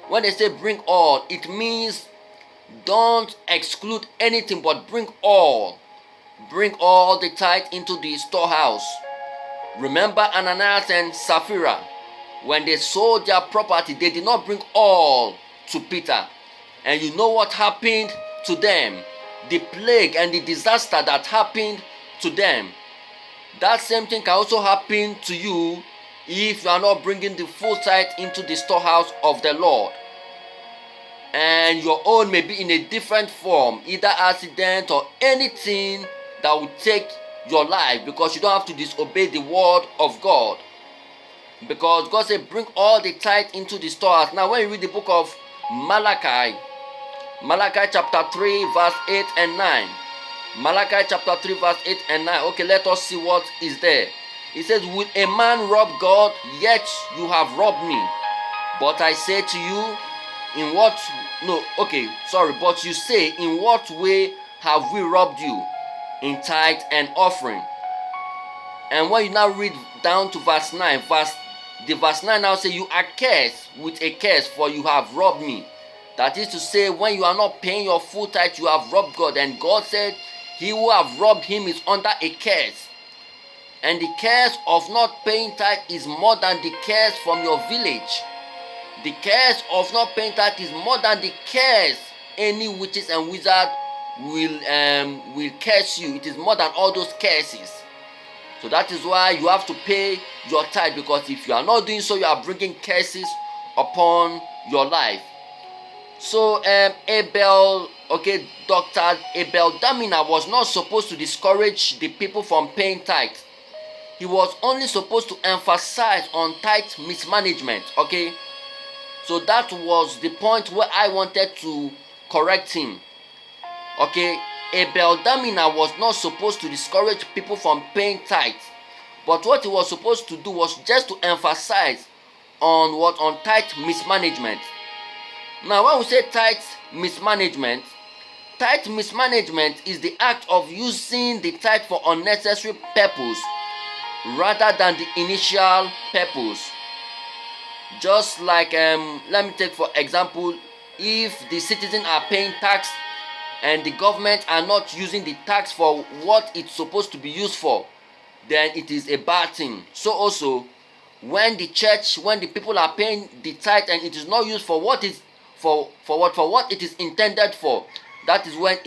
When they say bring all, it means don't exclude anything, but bring all. Bring all the tithe into the storehouse. Remember Ananias and Sapphira, when they sold their property, they did not bring all to Peter. And you know what happened to them? The plague and the disaster that happened to them. That same thing can also happen to you if you are not bringing the full tithe into the storehouse of the Lord. And your own may be in a different form, either accident or anything that will take your life, because you don't have to disobey the word of God. Because God said, bring all the tithe into the storehouse. Now, when you read the book of Malachi chapter 3, verse 8 and 9. Malachi chapter 3, verse 8 and 9. Okay, let us see what is there. It says, will a man rob God? Yet you have robbed me. But I say to you, but you say, in what way have we robbed you? In tithe and offering. And when you now read down to verse 9, verse 9 now say, you are cursed with a curse, for you have robbed me. That is to say, when you are not paying your full tithe, you have robbed God. And God said, he who have robbed him is under a curse. And the curse of not paying tithe is more than the curse from your village. The curse of not paying tithe is more than the curse any witches and wizards will curse you. It is more than all those curses. So that is why you have to pay your tithe, because if you are not doing so, you are bringing curses upon your life. So Dr. Abel Damina was not supposed to discourage the people from paying tithe. He was only supposed to emphasize on tithe mismanagement. Okay, so that was the point where I wanted to correct him. Okay, Abel Damina was not supposed to discourage people from paying tithe, but what he was supposed to do was just to emphasize on tithe mismanagement. Now, when we say tithe mismanagement is the act of using the tithe for unnecessary purpose rather than the initial purpose. Just like, let me take for example, if the citizens are paying tax and the government are not using the tax for what it's supposed to be used for, then it is a bad thing. So also, when the people are paying the tithe and it is not used for what it is intended for, that is when